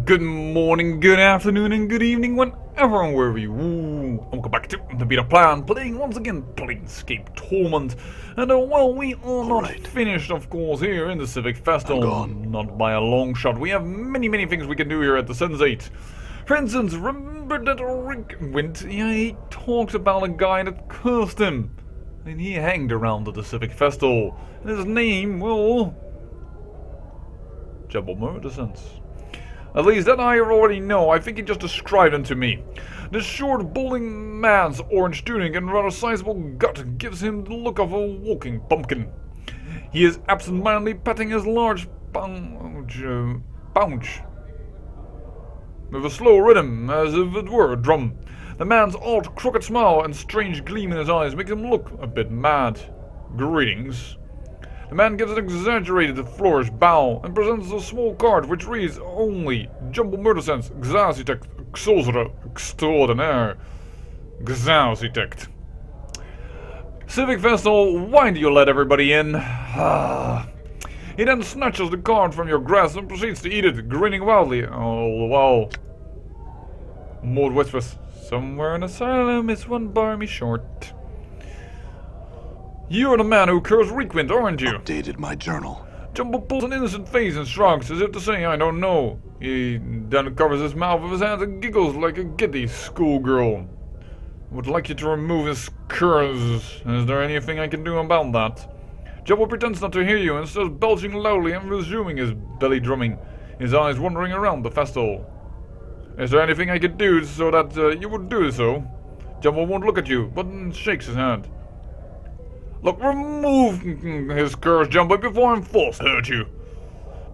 Good morning, good afternoon, and good evening, whenever and wherever you. Welcome back to the Beta Plan, playing once again Planescape Torment. And well, we are not finished, of course, here in the Civic Festival. Not by a long shot. We have many things we can do here at the Sensate. For instance, remember that Rick Wint? Yeah, he talks about a guy that cursed him. And he hanged around at the Civic Festival. And his name, well, Jumble Murder Sense. At least that I already know. I think he just described him to me. The short, balding man's orange tunic and rather sizable gut gives him the look of a walking pumpkin. He is absent-mindedly patting his large pouch with a slow rhythm, as if it were a drum. The man's odd, crooked smile and strange gleam in his eyes make him look a bit mad. Greetings. The man gives an exaggerated flourish bow and presents a small card which reads only Jumble Murder Sense Xausitect Exorcer Extraordinaire. Xausitect. Civic Festival, why do you let everybody in? He then snatches the card from your grasp and proceeds to eat it, grinning wildly. Oh, wow. More whispers. Somewhere in asylum is one barmy short. You're the man who cursed Requint, aren't you? Updated my journal. Jumbo pulls an innocent face and shrugs, as if to say, I don't know. He then covers his mouth with his hands and giggles like a giddy schoolgirl. Would like you to remove his curse. Is there anything I can do about that? Jumbo pretends not to hear you and starts belching loudly and resuming his belly drumming, his eyes wandering around the festival. Is there anything I could do so that you would do so? Jumbo won't look at you, but shakes his hand. Look, remove his curse, Jumbo, before I'm forced to hurt you.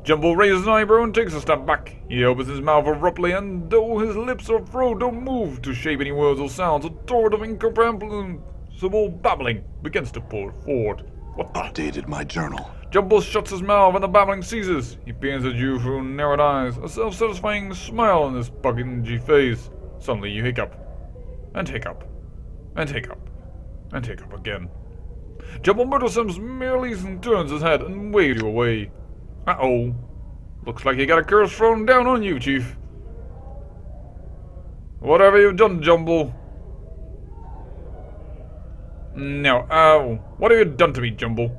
Jumbo raises an eyebrow and takes a step back. He opens his mouth abruptly, and though his lips or throat don't move to shape any words or sounds, a torrent of incomprehensible babbling begins to pour forward. What the? Updated my journal. Jumbo shuts his mouth and the babbling ceases. He peers at you through narrowed eyes, a self-satisfying smile on his pudgy face. Suddenly you hiccup. And hiccup. And hiccup. And hiccup again. Jumbo Murdersims merely turns his head and waves you away. Uh-oh. Looks like you got a curse thrown down on you, Chief. Whatever you've done, Jumbo. No, what have you done to me, Jumbo?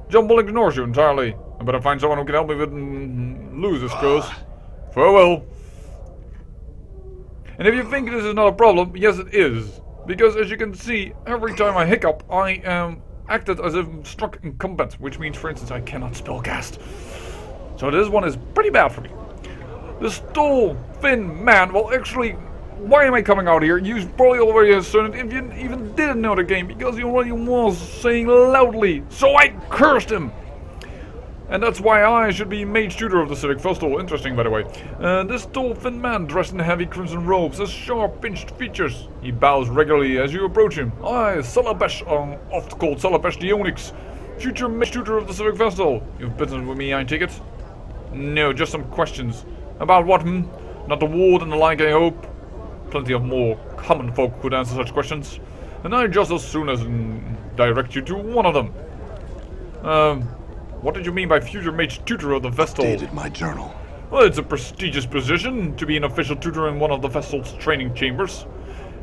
Jumbo ignores you entirely. I better find someone who can help me with lose this curse. Farewell. And if you think this is not a problem, yes it is. Because as you can see, every time I hiccup, I am acted as if struck in combat, which means, for instance, I cannot spellcast. So this one is pretty bad for me. This tall, thin man, well actually, why am I coming out here? You probably already ascertained if you even didn't know the game, because he already was saying loudly, so I cursed him! And that's why I should be mage tutor of the Civic Festival. Interesting, by the way. This tall, thin man, dressed in heavy crimson robes, has sharp, pinched features. He bows regularly as you approach him. I, Salabesh, oft called Salabesh the Onyx, future mage tutor of the Civic Festival. You've business with me, I take it? No, just some questions. About what, Not the ward and the like, I hope? Plenty of more common folk could answer such questions. And I just as soon as direct you to one of them. What did you mean by future mage tutor of the festival? Updated my journal. Well, it's a prestigious position to be an official tutor in one of the festival's training chambers.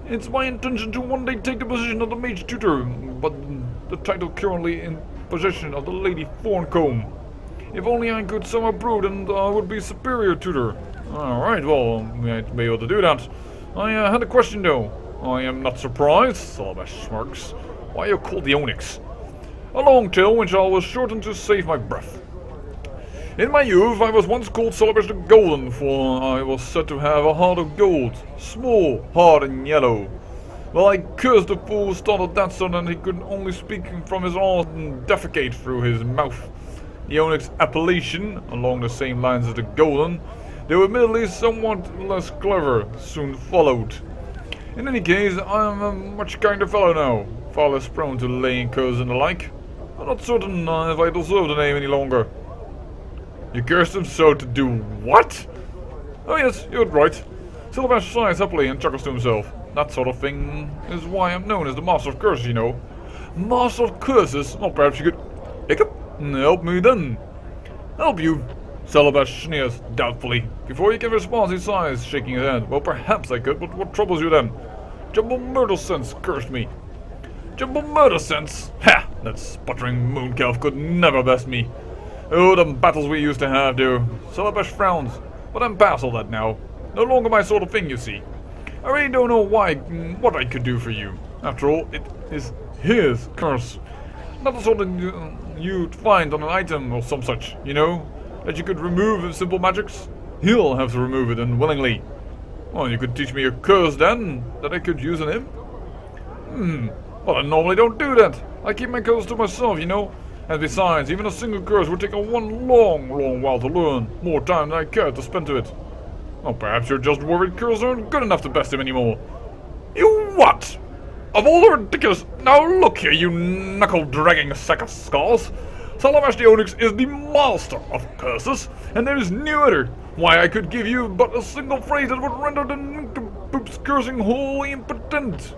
It's my intention to one day take the position of the mage tutor, but the title currently in possession of the Lady Thorncombe. If only I could somehow brew, then I would be superior tutor. Alright, well, we might be able to do that. I had a question though. I am not surprised, Salabesh smirks. Why are you called the Onyx? A long tale which I will shorten to save my breath. In my youth I was once called Salabesh the Golden, for I was said to have a heart of gold, small, hard and yellow. Well, I cursed the fool who started that so that he could only speak from his heart and defecate through his mouth. The Onyx appellation, along the same lines as the Golden, though admittedly somewhat less clever, soon followed. In any case, I am a much kinder fellow now, far less prone to laying curses and the like. I'm not certain if I deserve the name any longer. You cursed him so to do what? Oh yes, you're right. Salabesh sighs happily and chuckles to himself. That sort of thing is why I'm known as the Master of Curses, you know. Master of Curses? Well, perhaps you could... Hiccup? Help me then. Help you? Salabash sneers doubtfully. Before he can respond, he sighs, shaking his head. Well, perhaps I could, but what troubles you then? Jumbo Murder Sense cursed me. Jumbo Murder Sense? Ha! That sputtering moonkelf could never best me. Oh, the battles we used to have, though. Salabash frowns. But I'm past all that now. No longer my sort of thing, you see. I really don't know what I could do for you. After all, it is his curse. Not the sort of you'd find on an item or some such, you know? That you could remove with simple magics. He'll have to remove it, and willingly. Well, you could teach me a curse then, that I could use on him? Well, I normally don't do that. I keep my curse to myself, you know? And besides, even a single curse would take a long while to learn. More time than I care to spend to it. Well, perhaps you're just worried curses aren't good enough to best him anymore. You what? Of all the ridiculous... Now look here, you knuckle-dragging sack of skulls. Salamash the Onyx is the master of curses, and there is no other. Why, I could give you but a single phrase that would render the nincompoop's cursing wholly impotent.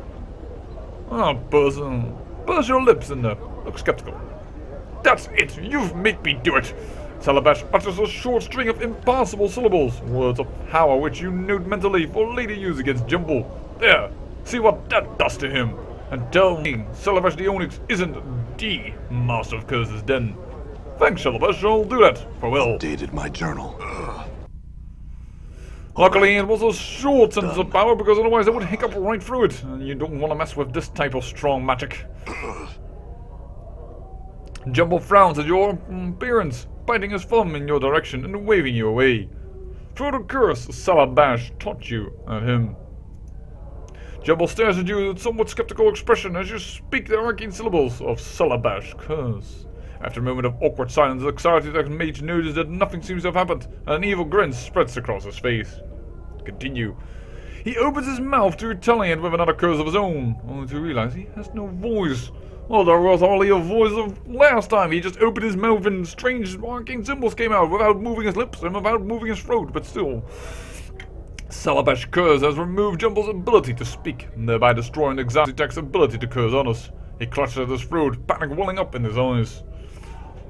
Ah, purse your lips and look skeptical. That's it! You've made me do it! Salabash utters a short string of impassable syllables, words of power which you note mentally for later use against Jumbo. There! See what that does to him! And tell me, Salabash the Onyx isn't the master of curses then. Thanks, Salabash, I'll do that. Farewell. Updated my journal. Luckily, it was a short sentence of power, because otherwise I would hiccup right through it. And you don't want to mess with this type of strong magic. Jumbo frowns at your appearance, biting his thumb in your direction and waving you away. Through the curse Salabash taught you at him. Jumbo stares at you with a somewhat skeptical expression as you speak the arcane syllables of Salabash curse. After a moment of awkward silence, the excited ex-mage notices that nothing seems to have happened, and an evil grin spreads across his face. Continue. He opens his mouth to retaliate with another curse of his own, only to realize he has no voice. Well, there was hardly a voice of last time. He just opened his mouth and strange arcane symbols came out without moving his lips and without moving his throat, but still. Salabash curse has removed Jumbo's ability to speak, thereby destroying the Exarch's ability to curse others. He clutches at his throat, panic welling up in his eyes.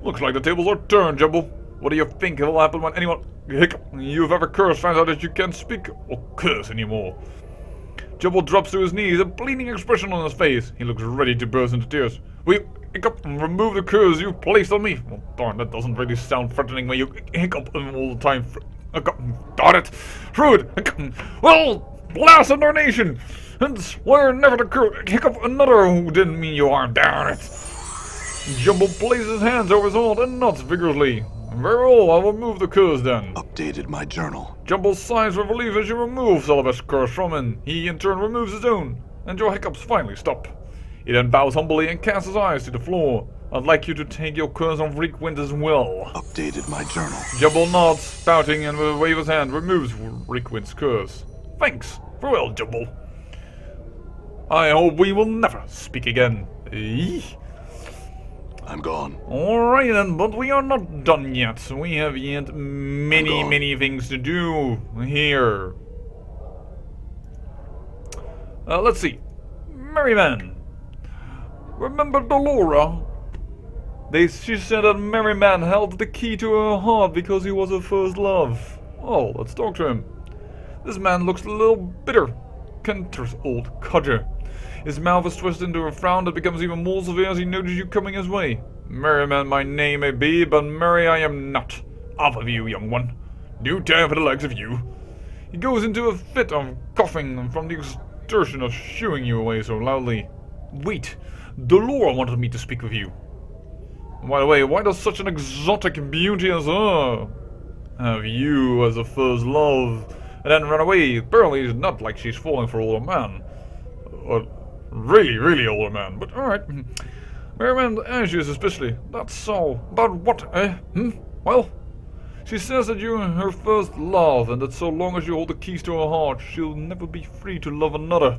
Looks like the tables are turned, Jumbo. What do you think will happen when anyone you've ever cursed finds out that you can't speak or curse anymore? Jumbo drops to his knees, a pleading expression on his face. He looks ready to burst into tears. Will you hiccup and remove the curse you've placed on me? Well, darn, that doesn't really sound threatening when you hiccup all the time. Darn it! Through it! Well, blast in our nation! And swear never to hiccup another who didn't mean you are, darn it! Jumbo places his hands over his heart and nods vigorously. Very well, I'll remove the curse then. Updated my journal. Jumbo sighs with relief as you remove Salabash's curse from him. He in turn removes his own, and your hiccups finally stop. He then bows humbly and casts his eyes to the floor. I'd like you to take your curse on Reekwind as well. Updated my journal. Jumbo nods, pouting, and with a wave of his hand removes Reekwind's curse. Thanks. Farewell, Jumbo. I hope we will never speak again. I'm gone. Alright then, but we are not done yet. We have yet many things to do here. Let's see. Merryman. Remember Delora? She said that Merryman held the key to her heart because he was her first love. Oh, let's talk to him. This man looks a little bitter. Kenter's old codger. His mouth is twisted into a frown that becomes even more severe as he notices you coming his way. Merryman my name may be, but merry I am not. Off of you, young one. No time for the likes of you. He goes into a fit of coughing from the exertion of shooing you away so loudly. Wait, Delora wanted me to speak with you. By the way, why does such an exotic beauty as her have you as a first love and then run away? Apparently it's not like she's falling for older man. Or really older man, but alright. Merryman anxious especially. That's so. About what, eh? Well, she says that you're her first love and that so long as you hold the keys to her heart, she'll never be free to love another.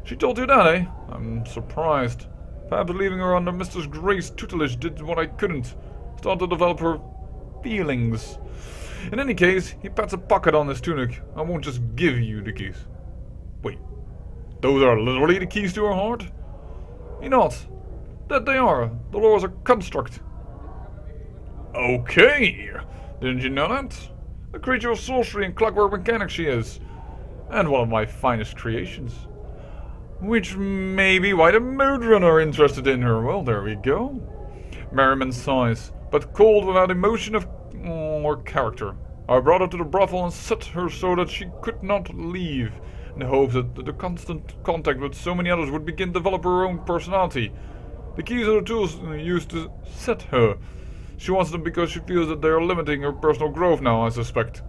She told you that, eh? I'm surprised. Perhaps leaving her under Mistress Gray's tutelage did what I couldn't. Start to develop her feelings. In any case, he pats a pocket on his tunic. I won't just give you the keys. Wait, those are literally the keys to her heart? He nods. That they are. The laws are construct. Okay. Didn't you know that? A creature of sorcery and clockwork mechanics she is. And one of my finest creations. Which may be why the Moodrun are interested in her. Well, there we go. Merriman sighs, but cold without emotion or character. I brought her to the brothel and set her so that she could not leave, in the hope that the constant contact with so many others would begin to develop her own personality. The keys are the tools used to set her. She wants them because she feels that they are limiting her personal growth now, I suspect.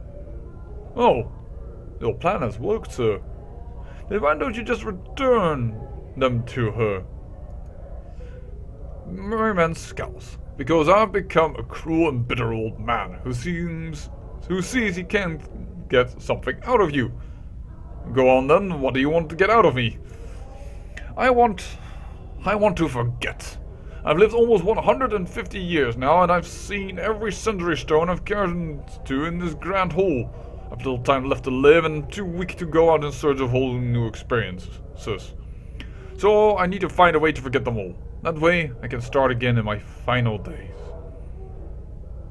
Oh, your plan has worked, sir. Then why don't you just return them to her? Merriman scowls, because I've become a cruel and bitter old man who sees he can't get something out of you. Go on then, what do you want to get out of me? I want to forget. I've lived almost 150 years now, and I've seen every century stone I've cared to in this grand hall. I've little time left to live and too weak to go out in search of whole new experiences. So I need to find a way to forget them all. That way I can start again in my final days.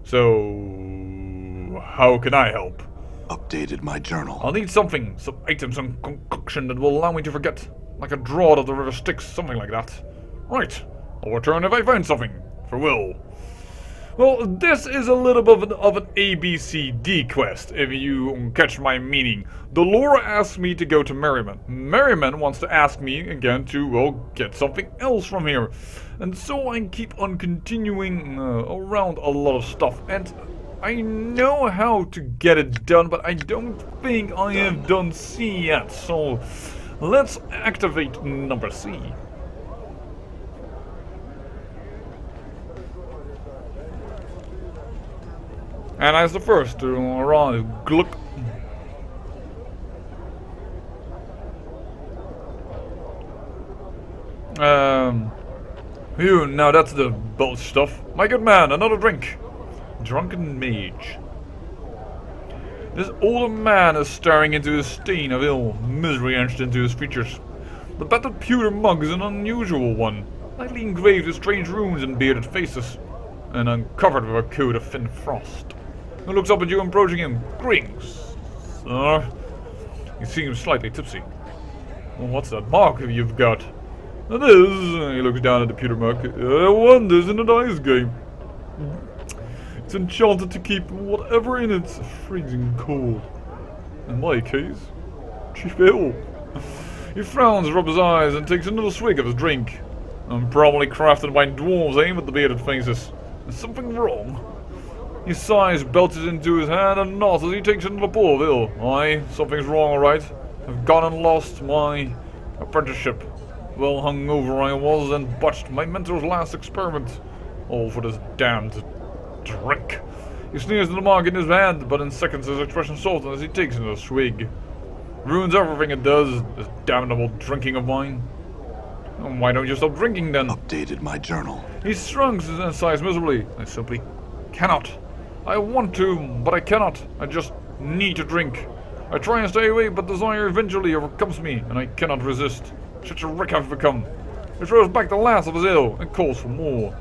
So how can I help? Updated my journal. I'll need something, some item, some concoction that will allow me to forget. Like a draught of the river Styx, something like that. Right, I'll return if I find something. Farewell. Well, this is a little bit of an ABCD quest, if you catch my meaning. Delora asked me to go to Merriman. Merriman wants to ask me again to, well, get something else from here. And so I keep on continuing around a lot of stuff. And I know how to get it done, but I don't think I have done C yet. So let's activate number C. And as the first to arrive, Gluck. Phew, now that's the bulge stuff. My good man, another drink. Drunken mage. This older man is staring into a stain of ill misery etched into his features. The battered pewter mug is an unusual one, lightly engraved with strange runes and bearded faces, and uncovered with a coat of thin frost. He looks up at you, approaching him. Greetings, sir. You seem slightly tipsy. Well, what's that mark you've got? It is, he looks down at the pewter mug, wonders in a dice game. It's enchanted to keep whatever in it's freezing cold. In my case, cheap ale. He frowns, rubs his eyes, and takes another swig of his drink. Probably crafted by dwarves, aim at the bearded faces. Is something wrong? He sighs, belches into his hand, and nods as he takes another pull of ale. Aye, something's wrong, alright. I've gone and lost my apprenticeship. Well hungover I was, and botched my mentor's last experiment. All for this damned drink. He sneers at the mug in his hand, but in seconds his expression softens as he takes another swig. Ruins everything it does, this damnable drinking of mine. Why don't you stop drinking then? Updated my journal. He shrugs and sighs miserably. I simply cannot. I want to, but I cannot. I just need to drink. I try and stay away, but desire eventually overcomes me, and I cannot resist. Such a wreck I've become. He throws back the last of his ale and calls for more.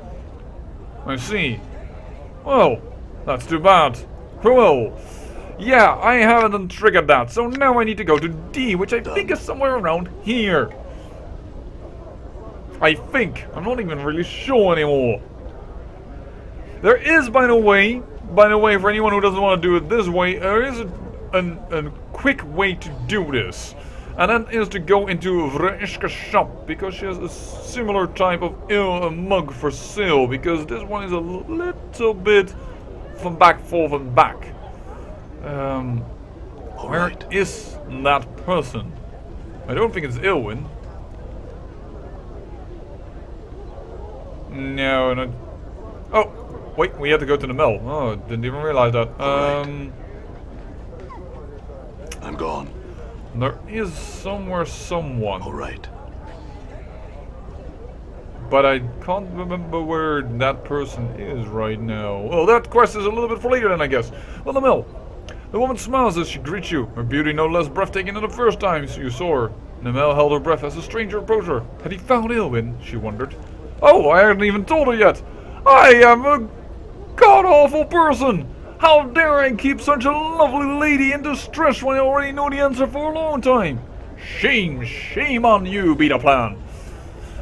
I see. Well, that's too bad. Well, yeah, I haven't triggered that, so now I need to go to D, which I think is somewhere around here. I think. I'm not even really sure anymore. There is, by the way, for anyone who doesn't want to do it this way, there is a quick way to do this. And that is to go into Vreshka's shop, because she has a similar type of mug for sale, because this one is a little bit from back, forth and back. Where is that person? I don't think it's Ilwyn. No, no. Oh, wait, we had to go to the mill. Oh, didn't even realize that. I'm gone. There is somewhere someone. Alright. But I can't remember where that person is right now. Well, that quest is a little bit for later then, I guess. Well, the mill. The woman smiles as she greets you, her beauty no less breathtaking than the first time you saw her. Namel held her breath as the stranger approached her. Had he found Ilwyn? She wondered. Oh, I hadn't even told her yet. I am a god-awful person. How dare I keep such a lovely lady in distress when I already know the answer for a long time? Shame, shame on you, Beta Plan.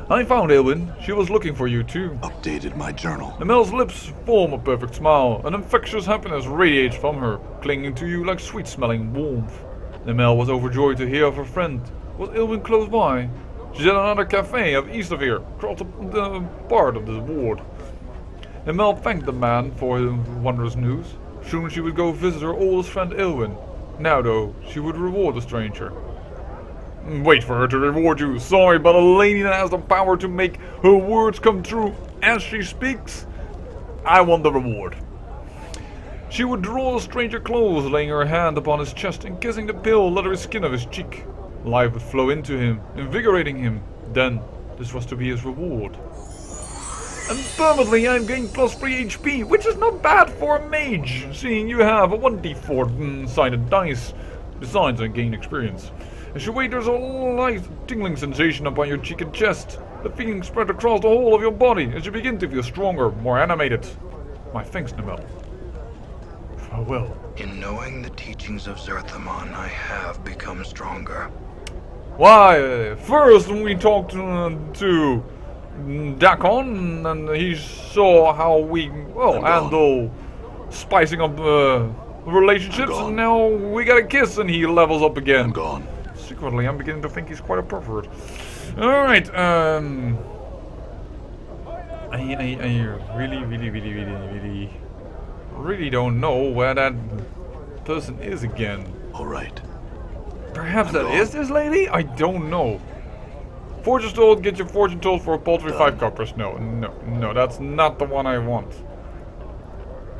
I found Elwyn. She was looking for you too. Updated my journal. Nemel's lips form a perfect smile. An infectious happiness radiates from her, clinging to you like sweet-smelling warmth. Nemel was overjoyed to hear of her friend. Was Elwyn close by? She's at another cafe east of here, across the part of this ward. Nemel thanked the man for his wondrous news. Soon she would go visit her oldest friend Elwyn. Now though, she would reward the stranger. Wait for her to reward you. Sorry, but a lady that has the power to make her words come true as she speaks. I want the reward. She would draw the stranger close, laying her hand upon his chest and kissing the pale, leathery skin of his cheek. Life would flow into him, invigorating him. Then, this was to be his reward. And permanently I'm getting plus 3 HP, which is not bad for a mage, seeing you have a 1d4 sided dice. Besides, I gain experience. As you wait, there's a light tingling sensation upon your cheek and chest. The feeling spread across the whole of your body as you begin to feel stronger, more animated. My thanks, Nemel. Farewell. In knowing the teachings of Zerthamon, I have become stronger. Why, first when we talked to Dakon, and he saw how we, handle spicing up relationships, and now we got a kiss and he levels up again. I'm gone. Secretly, I'm beginning to think he's quite a pervert. Alright, I really don't know where that person is again. Alright. Perhaps that is this lady? I don't know. Fortune told, get your fortune told for a paltry 5 coppers. No, that's not the one I want.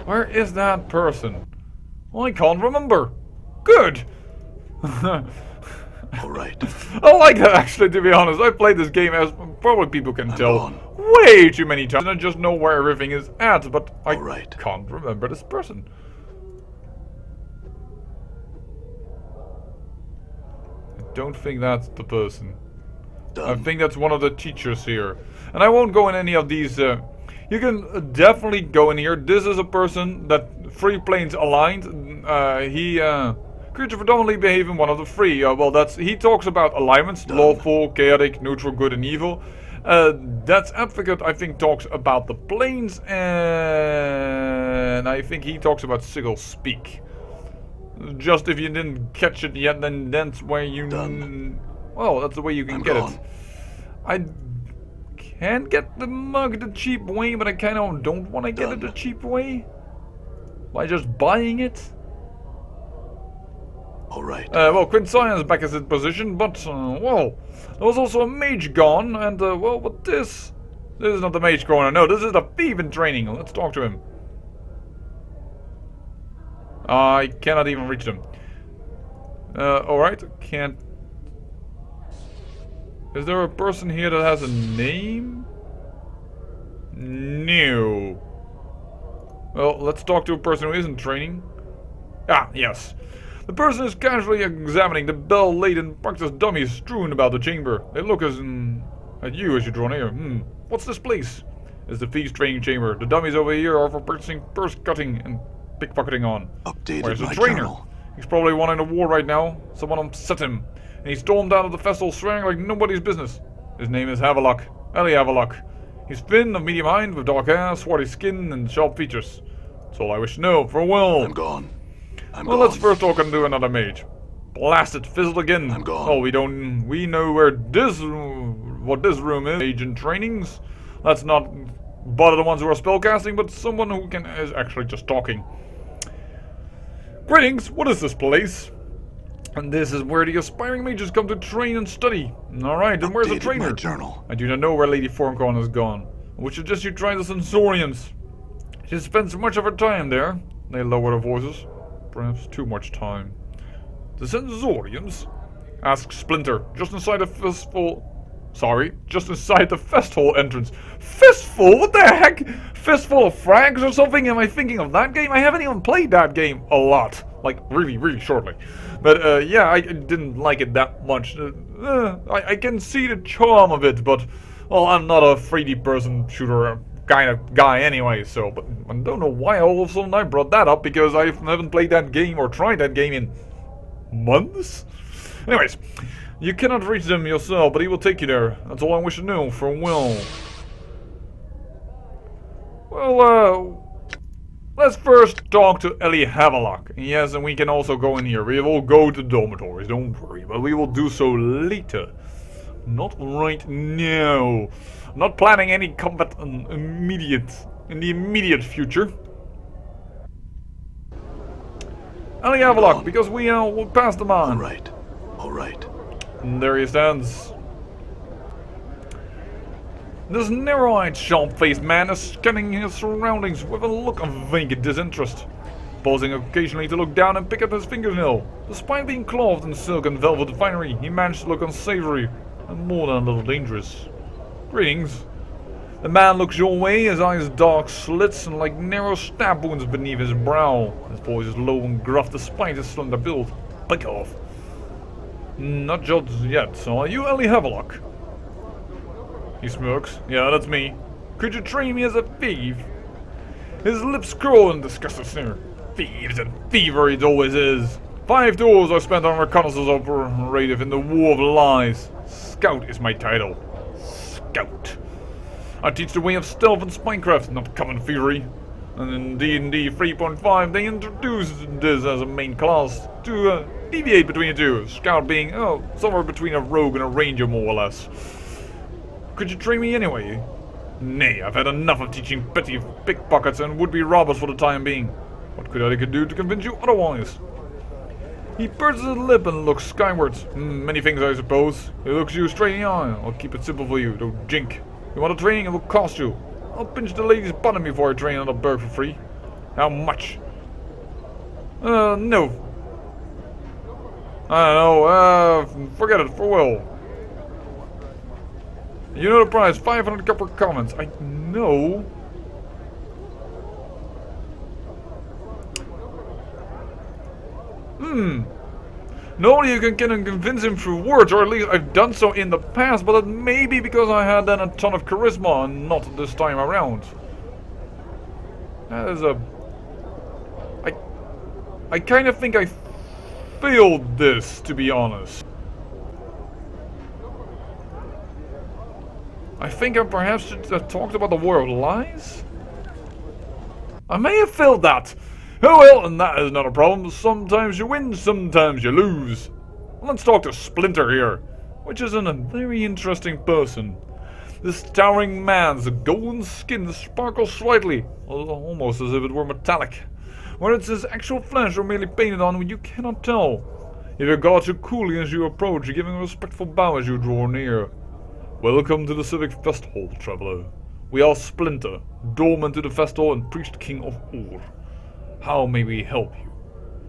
Where is that person? I can't remember. Good. Alright. I like that actually, to be honest. I played this game, as probably people can tell, way too many times. And I just know where everything is at, but I can't remember this person. I don't think that's the person. I think that's one of the teachers here. And I won't go in any of these. You can definitely go in here. This is a person that Free Planes aligned. Creature predominantly behave in one of the three. He talks about alignments: lawful, chaotic, neutral, good, and evil. That's Advocate, I think, talks about the planes, and I think he talks about Sigil Speak. Just if you didn't catch it yet, then that's where you... Well, that's the way you can get it. I can get the mug the cheap way, but I kind of don't want to get it the cheap way. By just buying it. Alright. Quinsian's back as in position, but, there was also a mage gone, and, but this is not the mage corner, no, this is the thief in training. Let's talk to him. I cannot even reach them. Alright, can't... Is there a person here that has a name? No. Well, let's talk to a person who isn't training. Ah, yes. The person is casually examining the bell-laden practice dummies strewn about the chamber. They look at you as you draw near. What's this place? It's the thieves' training chamber. The dummies over here are for practicing purse cutting and pickpocketing on. Where's the trainer? He's probably one in a war right now. Someone upset him, and he stormed out of the festival swearing like nobody's business. His name is Havelock. Eli Havelock. He's thin, of medium height, with dark hair, swarthy skin, and sharp features. That's all I wish to know. Farewell. I'm gone. Let's first talk and do another mage. Blast it, fizzled again. I'm gone. Oh, we know what this room is. Agent trainings. Let's not bother the ones who are spellcasting, but someone who is actually just talking. Greetings, what is this place? And this is where the aspiring mages come to train and study. Alright, and where's the trainer? My journal. I do not know where Lady Formcorn has gone. I would suggest you try the Sensorians. She spends much of her time there. They lower their voices. Perhaps too much time. The Sensorians? Asked Splinter, just inside the fistful... Sorry, just inside the festival entrance. Fistful? What the heck? Fistful of frags or something? Am I thinking of that game? I haven't even played that game a lot. Like, really, really shortly. But, yeah, I didn't like it that much. I can see the charm of it, but... Well, I'm not a 3D person shooter kind of guy anyway, so, but I don't know why all of a sudden I brought that up, because I haven't played that game or tried that game in months? Anyways, you cannot reach them yourself, but he will take you there. That's all I wish to know. Farewell. Well, let's first talk to Ellie Havelock. Yes, and we can also go in here. We will go to dormitories, don't worry, but we will do so later. Not right now. Not planning any combat in the immediate future. Ellie Havelock, because we'll pass the man. All right. And there he stands. This narrow-eyed, sharp-faced man is scanning his surroundings with a look of vague disinterest, pausing occasionally to look down and pick up his fingernail. Despite being clothed in silk and velvet finery, he managed to look unsavory and more than a little dangerous. Greetings. The man looks your way, his eyes dark slits and like narrow stab wounds beneath his brow. His voice is low and gruff despite his slender build. Back off. Not just yet, so are you Ellie Havelock? He smirks. Yeah, that's me. Could you train me as a thief? His lips curl in disgusted sneer. Thieves and thievery it always is. 5 tours I spent on reconnaissance operative in the War of Lies. Scout is my title. Scout. I teach the way of stealth and spycraft, not common thievery. And in D&D 3.5 they introduced this as a main class to deviate between the two. Scout being, somewhere between a rogue and a ranger more or less. Could you train me anyway? Nay, I've had enough of teaching petty pickpockets and would-be robbers for the time being. What could I do to convince you otherwise? He purses his lip and looks skywards. Many things, I suppose. He looks you straight in the eye. I'll keep it simple for you, don't jink. You want a training, it will cost you. I'll pinch the lady's bottom before I train on the bird for free. How much? No. I don't know, forget it, farewell. You know the price, 500 copper comments. I know. Nobody you can convince him through words, or at least I've done so in the past, but it may be because I had then a ton of charisma and not this time around. That is I kind of think I failed this, to be honest. I think I perhaps should have talked about the War of Lies? I may have failed that. Oh well, and that is not a problem. Sometimes you win, sometimes you lose. Let's talk to Splinter here, which is a very interesting person. This towering man's golden skin sparkles slightly, almost as if it were metallic. Whether it's his actual flesh or merely painted on, you cannot tell. He regards you coolly as you approach, giving a respectful bow as you draw near. Welcome to the Civic Fest Hall, traveler. We are Splinter, doorman to the festival and priest king of Ur. How may we help you?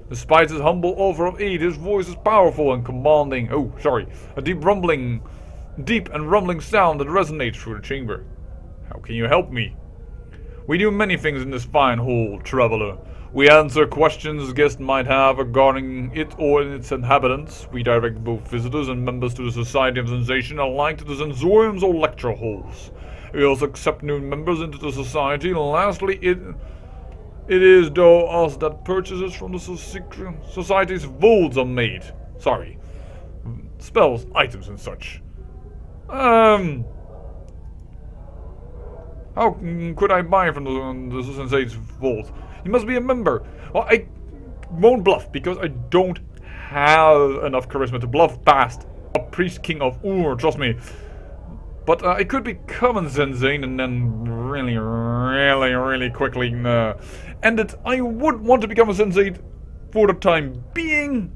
Despite his humble offer of aid, his voice is powerful and commanding. A deep and rumbling sound that resonates through the chamber. How can you help me? We do many things in this fine hall, traveler. We answer questions guests might have regarding it or its inhabitants. We direct both visitors and members to the Society of Sensation alike to the Sensoriums or lecture halls. We also accept new members into the Society. Lastly, it is though us that purchases from the Society's vaults are made. Sorry. Spells, items and such. How could I buy from the Sensei's vault? You must be a member. Well, I won't bluff because I don't have enough charisma to bluff past a priest king of Ur, trust me. But I could become a Sensei and then really quickly end it. I would want to become a Sensei for the time being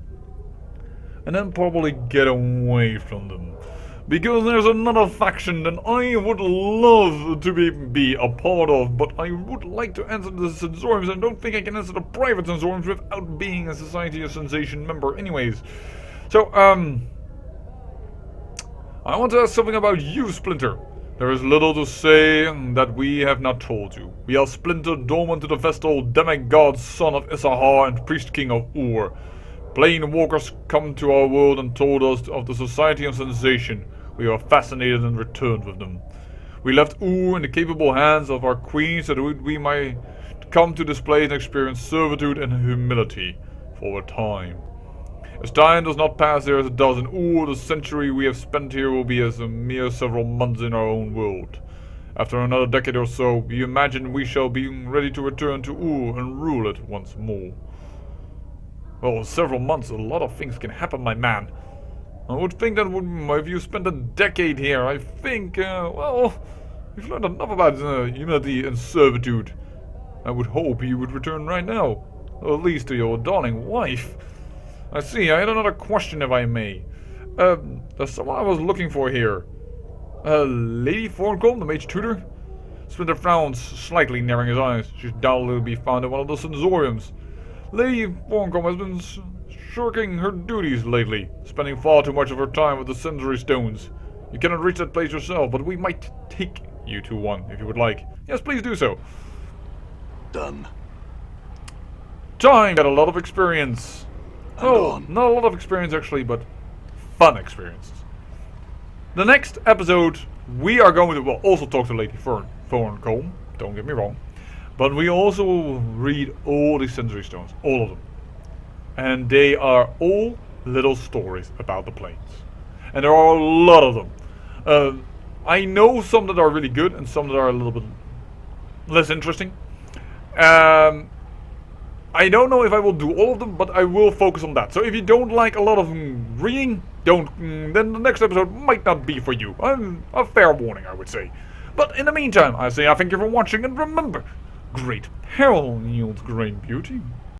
and then probably get away from them. Because there's another faction that I would love to be a part of, but I would like to enter the Sensoriums and don't think I can enter the private Sensoriums without being a Society of Sensation member anyways. So, I want to ask something about you, Splinter. There is little to say that we have not told you. We are Splinter, doorman to the festival, demigod, son of Isahar, and priest king of Ur. Plane walkers come to our world and told us of the Society of Sensation. We are fascinated and returned with them. We left Ur in the capable hands of our queen so that we might come to display and experience servitude and humility for a time. As time does not pass here as it does in Ur, the century we have spent here will be as a mere several months in our own world. After another decade or so, we imagine we shall be ready to return to Ur and rule it once more. Well, several months, a lot of things can happen, my man. I would think that if you spent a decade here, I think, well, you've learned enough about humility and servitude. I would hope you would return right now, or at least to your darling wife. I see, I had another question if I may. There's someone I was looking for here. Lady Thorncombe, the mage tutor? Splinter frowns, slightly narrowing his eyes. She's doubtless to be found in one of the sensoriums. Lady Thorncombe has been shirking her duties lately, spending far too much of her time with the sensory stones. You cannot reach that place yourself, but we might take you to one if you would like. Yes, please do so. Done. Time! Got a lot of experience. And Oh, on. not a lot of experience actually, but fun experiences. The next episode, we are going to, well, also talk to Lady Thorncombe, don't get me wrong, but we also will read all the sensory stones, all of them. And they are all little stories about the planes. And there are a lot of them. I know some that are really good and some that are a little bit less interesting. I don't know if I will do all of them, but I will focus on that. So if you don't like a lot of reading, then the next episode might not be for you. A fair warning, I would say. But in the meantime, I say I thank you for watching, and remember, great peril yields great beauty.